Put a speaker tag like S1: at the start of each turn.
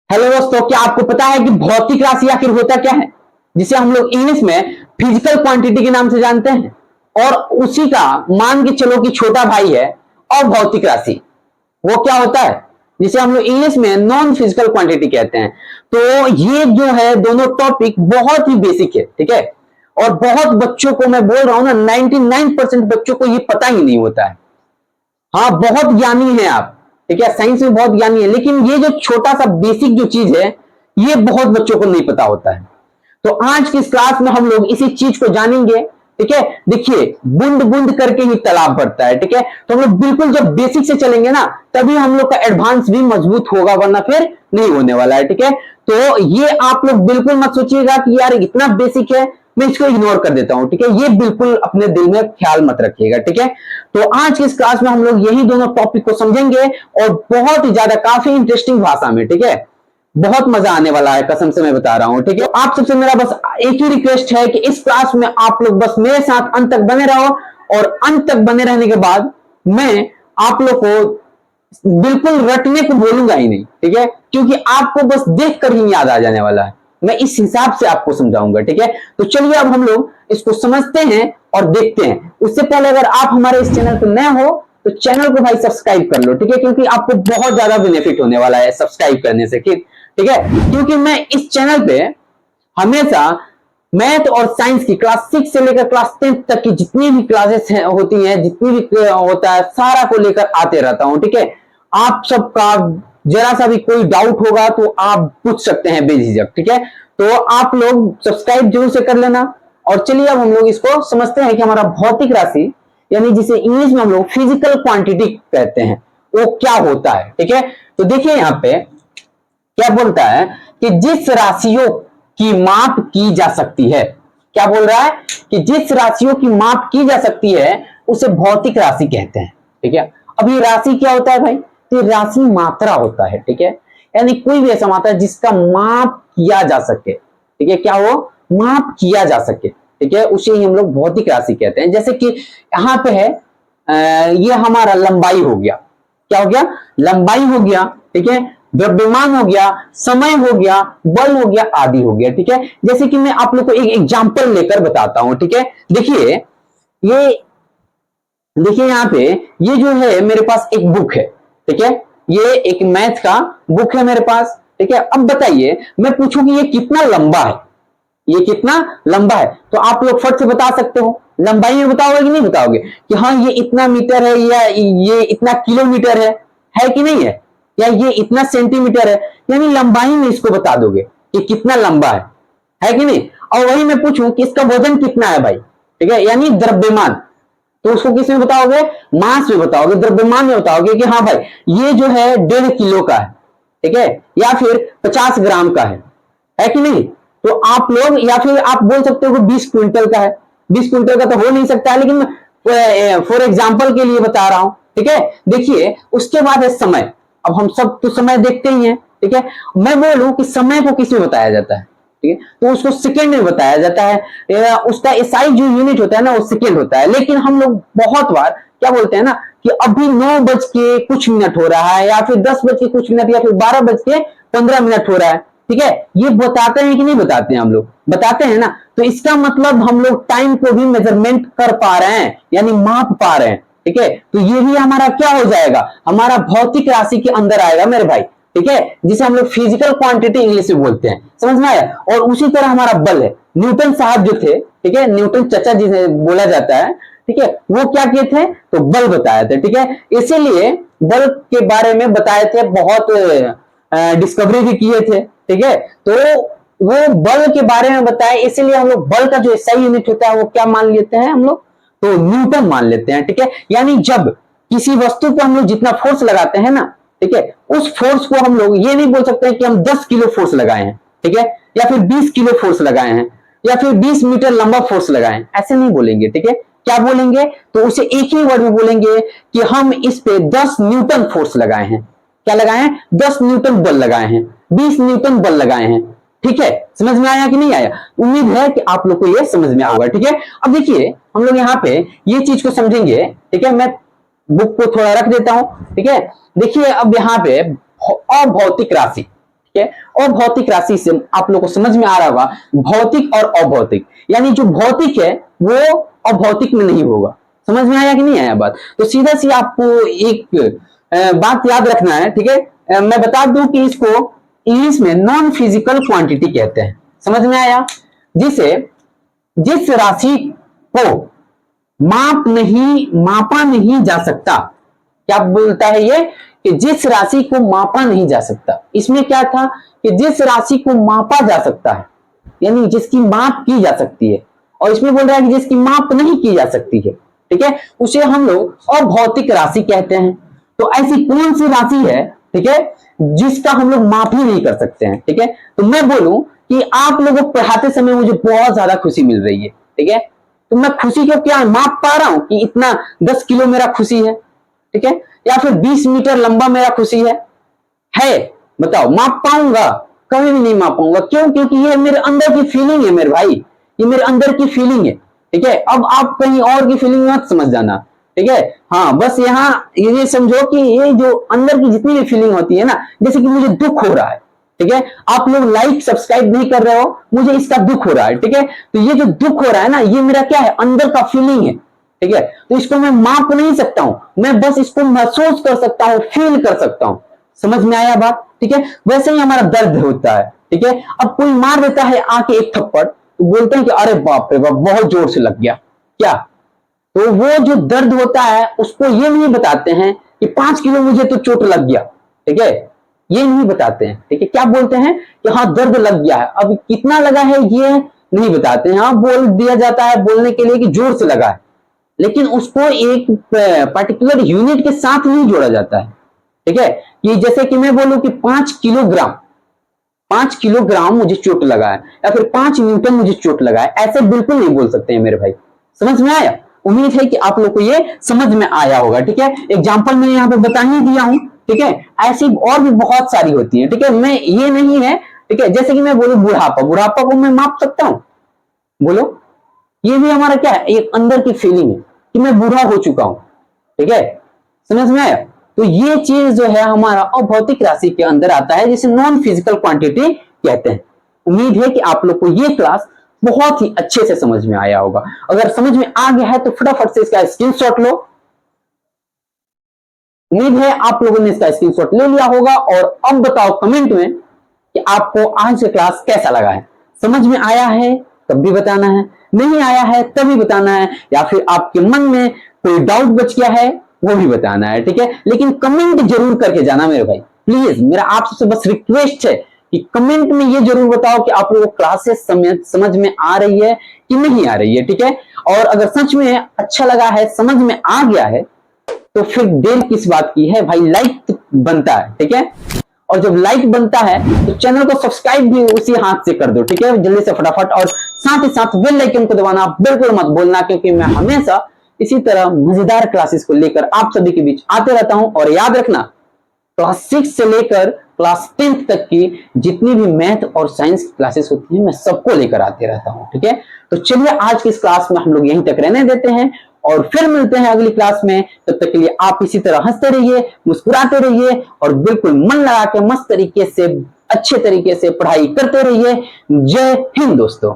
S1: Hello दोस्तों, क्या आपको पता है कि भौतिक राशि आखिर होता क्या है, जिसे हम लोग इंग्लिश में फिजिकल क्वांटिटी के नाम से जानते हैं। और उसी का मान के चलो कि छोटा भाई है अभौतिक राशि। वो क्या होता है जिसे हम लोग इंग्लिश में नॉन फिजिकल क्वांटिटी कहते हैं। तो ये जो है दोनों टॉपिक बहुत ही बेसिक है, ठीक है। और बहुत बच्चों को मैं बोल रहा हूं ना, 99% बच्चों को ये पता ही नहीं होता है। हाँ, बहुत ज्ञानी है आप, ठीक है, साइंस में बहुत ज्ञानी है, लेकिन ये जो छोटा सा बेसिक जो चीज है ये बहुत बच्चों को नहीं पता होता है। तो आज की इस क्लास में हम लोग इसी चीज को जानेंगे, ठीक है। देखिए, बूंद बूंद करके ही तालाब भरता है, ठीक है। तो हम लोग बिल्कुल जब बेसिक से चलेंगे ना, तभी हम लोग का एडवांस भी मजबूत होगा, वरना फिर नहीं होने वाला है, ठीक है। तो ये आप लोग बिल्कुल मत सोचिएगा कि यार इतना बेसिक है, मैं इसको इग्नोर कर देता हूं, ठीक है। ये बिल्कुल अपने दिल में ख्याल मत रखिएगा, ठीक है। तो आज की इस क्लास में हम लोग यही दोनों टॉपिक को समझेंगे, और बहुत ही ज्यादा काफी इंटरेस्टिंग भाषा में, ठीक है। बहुत मजा आने वाला है, कसम से मैं बता रहा हूं, ठीक है। आप सबसे मेरा बस एक ही रिक्वेस्ट है कि इस क्लास में आप लोग बस मेरे साथ अंत तक बने रहो, और अंत तक बने रहने के बाद मैं आप लोग को बिल्कुल रटने को बोलूंगा ही नहीं, ठीक है, क्योंकि आपको बस देख कर ही याद आ जाने वाला है। मैं इस हिसाब से आपको समझाऊंगा, ठीक है। तो चलिए अब हम लोग इसको समझते हैं और देखते हैं। उससे पहले अगर आप हमारे इस चैनल पर नए हो तो चैनल को भाई सब्सक्राइब कर लो, ठीक है, क्योंकि आपको बहुत ज्यादा बेनिफिट होने वाला है सब्सक्राइब करने से, ठीक है। क्योंकि मैं इस चैनल पे हमेशा मैथ और साइंस की क्लास 6 से लेकर क्लास 10 तक की जितनी भी क्लासेस होती हैं, जितनी भी होता है, सारा को लेकर आते रहता हूं, ठीक है। आप सबका जरा सा भी कोई डाउट होगा तो आप पूछ सकते हैं बेझिझक, ठीक है। तो आप लोग सब्सक्राइब जरूर से कर लेना। और चलिए अब हम लोग इसको समझते हैं कि हमारा भौतिक राशि, यानी जिसे इंग्लिश में हम लोग फिजिकल क्वांटिटी कहते हैं, वो क्या होता है, ठीक है। तो देखिए यहाँ पे क्या बोलता है कि जिस राशियों की माप की जा सकती है, क्या बोल रहा है कि जिस राशियों की माप की जा सकती है उसे भौतिक राशि कहते हैं, ठीक है। अब ये राशि क्या होता है भाई? तो राशि मात्रा होता है, ठीक है। यानी कोई भी ऐसा मात्रा जिसका माप किया जा सके, ठीक है, क्या हो, माप किया जा सके, ठीक है, उसे ही हम लोग भौतिक राशि कहते हैं। जैसे कि यहां पे है ये हमारा लंबाई हो गया, क्या हो गया, लंबाई हो गया, ठीक है, द्रव्यमान हो गया, समय हो गया, बल हो गया, आदि हो गया, ठीक है। जैसे कि मैं आप लोग को एक एग्जांपल लेकर बताता हूं, ठीक है। देखिए ये, देखिए यहाँ पे ये जो है मेरे पास एक बुक है, ठीक है, ये एक मैथ का बुक है मेरे पास, ठीक है। अब बताइए, मैं पूछूं कि ये कितना लंबा है, ये कितना लंबा है, तो आप लोग फट से बता सकते हो। लंबाई में बताओगे कि नहीं बताओगे कि हाँ ये इतना मीटर है, या ये इतना किलोमीटर है कि नहीं है, या ये इतना सेंटीमीटर है, यानी लंबाई में इसको बता दोगे कि कितना लंबा है कि नहीं। और वही मैं पूछूं कि इसका वजन कितना है भाई, ठीक है, यानी द्रव्यमान, तो उसको किस में बताओगे, मास में बताओगे, द्रव्यमान में बताओगे कि हाँ भाई ये जो है 1.5 किलो का है, ठीक है, या फिर 50 ग्राम का है कि नहीं। तो आप लोग, या फिर आप बोल सकते हो कि 20 क्विंटल का है। 20 क्विंटल का तो हो नहीं सकता है, लेकिन फॉर एग्जाम्पल के लिए बता रहा हूं, ठीक है। देखिए उसके बाद है समय। अब हम सब तो समय देखते ही हैं, ठीक है। मैं बोलूं कि समय को किस में बताया जाता है, ठीक है, तो उसको सेकेंड में बताया जाता है। उसका एसआई जो यूनिट होता है ना, वो सेकेंड होता है। लेकिन हम लोग बहुत बार क्या बोलते हैं ना कि अभी 9 बज के कुछ मिनट हो रहा है, या फिर 10 बज के कुछ मिनट, या फिर 12 बज के 15 मिनट हो रहा है, ठीक है। ये बताते हैं कि नहीं बताते हैं, हम लोग बताते हैं ना। तो इसका मतलब हम लोग टाइम को भी मेजरमेंट कर पा रहे हैं, यानी माप पा रहे हैं, ठीक है। तो ये भी हमारा क्या हो जाएगा, हमारा भौतिक राशि के अंदर आएगा मेरे भाई, ठीक है, जिसे हम लोग फिजिकल क्वांटिटी इंग्लिश में बोलते हैं, समझ में आया। और उसी तरह हमारा बल है। न्यूटन साहब जो थे, ठीक है, न्यूटन चचा जिसे बोला जाता है, ठीक है, वो क्या किए थे, तो बल बताए थे, ठीक है। इसीलिए बल के बारे में बताए थे, बहुत डिस्कवरी भी किए थे, ठीक है। तो वो बल के बारे में बताए, इसीलिए हम लोग बल का जो सही यूनिट होता है वो क्या मान लेते हैं हम लोग, तो न्यूटन मान लेते हैं, ठीक है। यानी जब किसी वस्तु पर हम लोग जितना फोर्स लगाते हैं ना, ठीक है, उस फोर्स को हम लोग ये नहीं बोल सकते कि हम 10 किलो फोर्स लगाए हैं, ठीक है, या फिर 20 किलो फोर्स लगाए हैं, या फिर 20 मीटर लंबा फोर्स लगाए हैं, ऐसे नहीं बोलेंगे, ठीक है। क्या बोलेंगे, तो उसे एक ही वर्ड में बोलेंगे कि हम इस पे 10 न्यूटन फोर्स लगाए हैं। क्या लगाए हैं, 10 न्यूटन बल लगाए हैं, 20 न्यूटन बल लगाए हैं, ठीक है। समझ में आया कि नहीं आया? उम्मीद है कि आप लोग को ये समझ में आएगा, ठीक है। अब देखिए हम लोग यहाँ पे ये चीज को समझेंगे, ठीक है। मैं बुक को थोड़ा रख देता हूं, ठीक है। देखिए अब यहाँ पे अभौतिक राशि, ठीक है। और भौतिक राशि से आप लोग को समझ में आ रहा होगा भौतिक और अभौतिक, यानी जो भौतिक है वो अभौतिक में नहीं होगा। समझ में आया कि नहीं आया बात? तो सीधा सी आपको एक बात याद रखना है, ठीक है। मैं बता दूं कि इसको इंग्लिश में नॉन फिजिकल क्वांटिटी कहते हैं। समझ में आया? जिस राशि को मापा नहीं जा सकता। क्या बोलता है ये? कि जिस राशि को मापा नहीं जा सकता। इसमें क्या था कि जिस राशि को मापा जा सकता है, यानी जिसकी माप की जा सकती है, और इसमें बोल रहा है कि जिसकी माप नहीं की जा सकती है, ठीक है, उसे हम लोग अभौतिक राशि कहते हैं। तो ऐसी कौन सी राशि है, ठीक है, जिसका हम लोग माप ही नहीं कर सकते हैं, ठीक है। तो मैं बोलूं कि आप लोगों को पढ़ाते समय मुझे बहुत ज्यादा खुशी मिल रही है, ठीक है। तो मैं खुशी को क्या माप पा रहा हूं कि इतना 10 किलो मेरा खुशी है, ठीक है, या फिर 20 मीटर लंबा मेरा खुशी है? बताओ, माप पाऊंगा? कभी भी नहीं माप पाऊंगा। क्यों? क्योंकि ये मेरे अंदर की फीलिंग है मेरे भाई, ये मेरे अंदर की फीलिंग है, ठीक है। अब आप कहीं और की फीलिंग मत समझ जाना, ठीक है। हाँ, बस यहाँ ये समझो कि ये जो अंदर की जितनी भी फीलिंग होती है ना, जैसे कि मुझे दुख हो रहा है, ठीक है, आप लोग लाइक सब्सक्राइब नहीं कर रहे हो, मुझे इसका दुख हो रहा है, ठीक है। तो ये जो दुख हो रहा है ना, ये मेरा क्या है? अंदर का फीलिंग है, ठीक है। तो इसको मैं माप नहीं सकता हूं, मैं बस इसको महसूस कर सकता हूं, फील कर सकता हूं। समझ में आया बात? ठीक है। वैसे ही हमारा दर्द होता है, ठीक है। अब कोई मार देता है आके एक थप्पड़, तो बोलते हैं कि अरे बाप रे बाप, बहुत जोर से लग गया। क्या? तो वो जो दर्द होता है उसको ये नहीं बताते हैं कि 5 किलो मुझे तो चोट लग गया, ठीक है, ये नहीं बताते हैं, ठीक है। क्या बोलते हैं कि हाँ दर्द लग गया है। अब कितना लगा है ये नहीं बताते हैं। हाँ, बोल दिया जाता है बोलने के लिए कि जोर से लगा है, लेकिन उसको एक पर्टिकुलर यूनिट के साथ नहीं जोड़ा जाता है, ठीक है। कि जैसे कि मैं बोलूं कि 5 किलोग्राम मुझे चोट लगा है, या फिर 5 न्यूटन मुझे चोट लगा है, ऐसे बिल्कुल नहीं बोल सकते हैं मेरे भाई। समझ में आया? उम्मीद है कि आप लोग को ये समझ में आया होगा, ठीक है। एग्जाम्पल मैंने यहाँ पे बता ही दिया हूं, ठीक है। ऐसी और भी बहुत सारी होती है, ठीक है। मैं ये नहीं है, ठीक है, जैसे कि मैं बोलूं बुढ़ापा को मैं माप सकता हूं? बोलो, ये भी हमारा क्या है? एक अंदर की फीलिंग है कि मैं बूढ़ा हो चुका हूं, ठीक है। समझ में आया? तो ये चीज जो है हमारा अभौतिक राशि के अंदर आता है, जिसे नॉन फिजिकल क्वांटिटी कहते हैं। उम्मीद है कि आप लोग को ये क्लास बहुत ही अच्छे से समझ में आया होगा। अगर समझ में आ गया है तो फटाफट से इसका स्क्रीनशॉट लो। उम्मीद है आप लोगों ने इसका स्क्रीनशॉट ले लिया होगा। और अब बताओ कमेंट में कि आपको आज से क्लास कैसा लगा है। समझ में आया है तब भी बताना है, नहीं आया है तब भी बताना है, या फिर आपके मन में कोई डाउट बच गया है वो भी बताना है, ठीक है। लेकिन कमेंट जरूर करके जाना मेरे भाई, प्लीज। मेरा आपसे बस रिक्वेस्ट है कि कमेंट में ये जरूर बताओ कि आप लोगों को क्लासेस समझ में आ रही है कि नहीं आ रही है, ठीक है। और अगर सच में अच्छा लगा है, समझ में आ गया है, तो फिर देर किस बात की है भाई? लाइक बनता है, ठीक है। और जब लाइक बनता है तो चैनल को सब्सक्राइब भी उसी हाथ से कर दो, ठीक है, जल्दी से फटाफट। और साथ ही साथ बेल आइकन को दबाना बिल्कुल मत भूलना, क्योंकि मैं हमेशा इसी तरह मजेदार क्लासेस को लेकर आप सभी के बीच आते रहता हूं। और याद रखना, क्लास 6 से लेकर क्लास 10th तक की जितनी भी मैथ और साइंस की क्लासेस होती हैं, मैं सबको लेकर आते रहता हूं, ठीक है। तो चलिए आज की इस क्लास में हम लोग यहीं तक रहने देते हैं, और फिर मिलते हैं अगली क्लास में। तब तक के लिए आप इसी तरह हंसते रहिए, मुस्कुराते रहिए, और बिल्कुल मन लगा के मस्त तरीके से, अच्छे तरीके से पढ़ाई करते रहिए। जय हिंद दोस्तों।